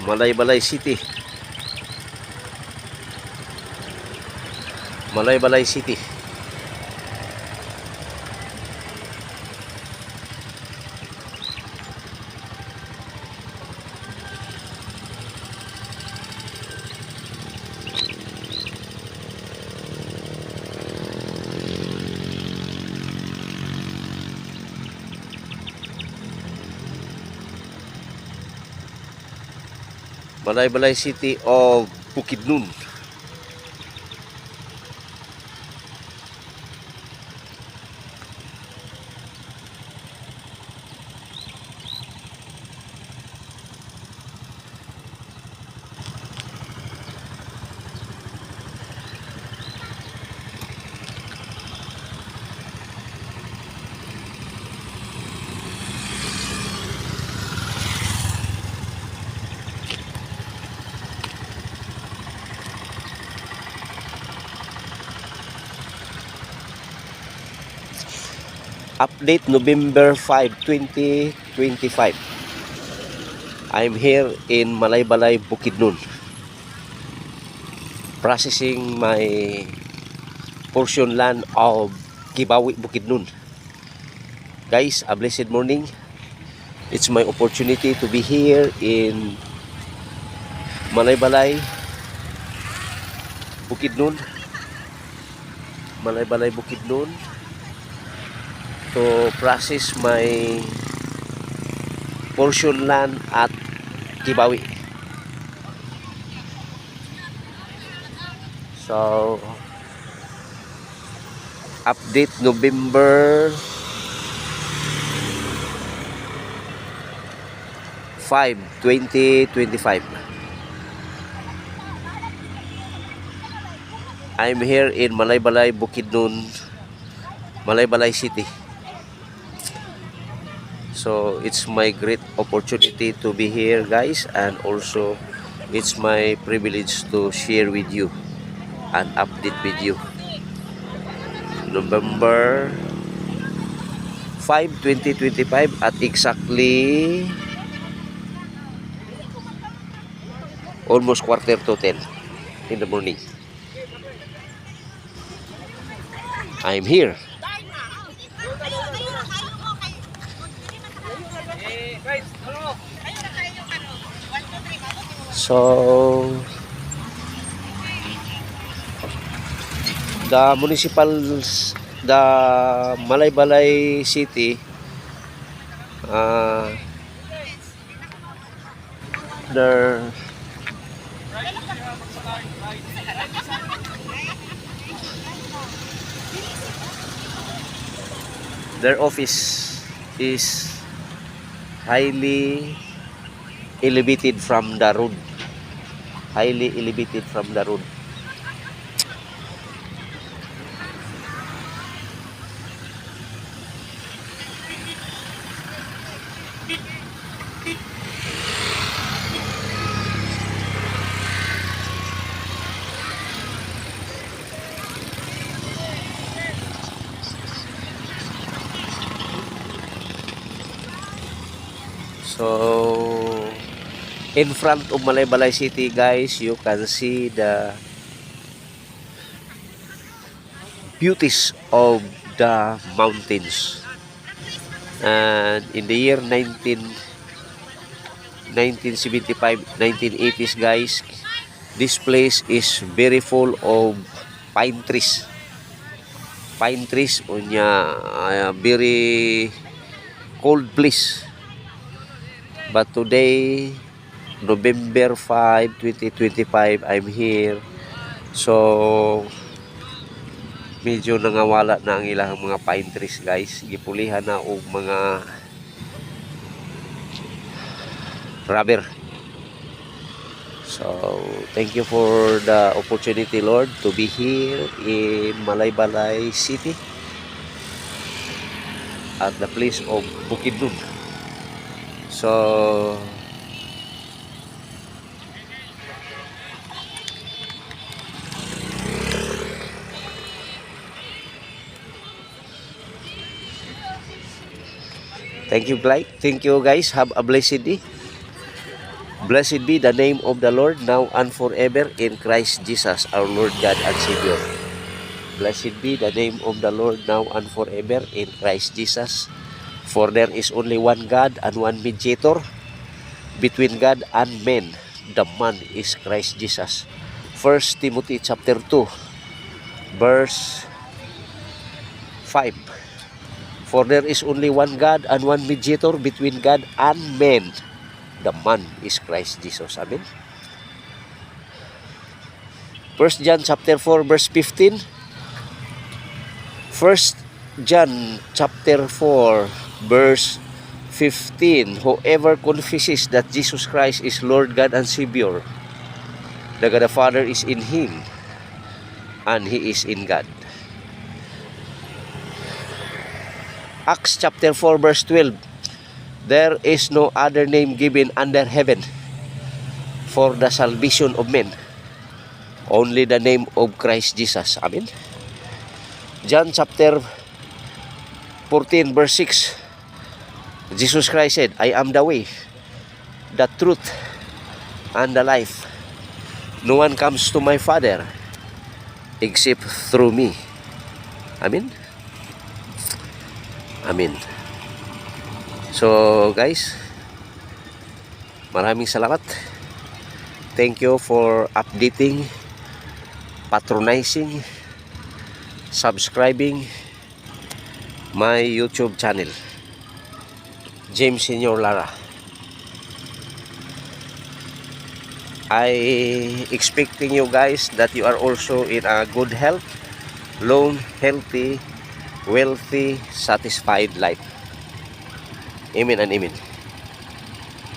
Malaybalay City. Malaybalay City. Malaybalay City of Bukidnon. Update November 5, 2025. I'm here in Malaybalay, Bukidnon, processing my portion land of Kibawi, Bukidnon. Guys, a blessed morning. It's my opportunity to be here in Malaybalay, Bukidnon. Malaybalay, Bukidnon, to process my portion land at Kibawi. So, update November 5, 2025. I'm here in Malaybalay, Bukidnon, Malaybalay City. So it's my great opportunity to be here, guys, and also it's my privilege to share with you and update with you. November 5, 2025 at exactly almost 9:45 in the morning. I'm here. So, the Malaybalay City, their office is highly elevated from the road. Highly elevated from the road. So, in front of Malaybalay City, guys, you can see the beauties of the mountains. And in the year 1975, 1980s, guys, this place is very full of pine trees. Pine trees on very cold place. But today, November 5, 2025, I'm here. So, medyo nangawala na ang ilang mga pine trees, guys. Gipulihan na og mga rubber. So, thank you for the opportunity, Lord, to be here in Malaybalay City at the place of Bukidnon. So, thank you, guys. Have a blessed day. Blessed be the name of the Lord now and forever in Christ Jesus our Lord God and Savior. Blessed be the name of the Lord now and forever in Christ Jesus. For there is only one God and one mediator between God and men. The man is Christ Jesus. 1 Timothy chapter 2 verse 5. For there is only one God and one mediator between God and men. The man is Christ Jesus. Amen. 1 John chapter 4 verse 15. 1 John chapter 4 verse 15. Whoever confesses that Jesus Christ is Lord God and Savior, the God the Father is in him and he is in God. Acts chapter 4 verse 12. There is no other name given under heaven for the salvation of men, only the name of Christ Jesus. Amen. John chapter 14 verse 6. Jesus Christ said, I am the way, the truth, and the life. No one comes to my Father except through me. Amen. Amen. So guys, maraming salamat. Thank you for updating, patronizing, subscribing my YouTube channel, James Senior Lara. I expecting you guys that you are also in a good health, long, healthy, wealthy, satisfied life. Amen and amen.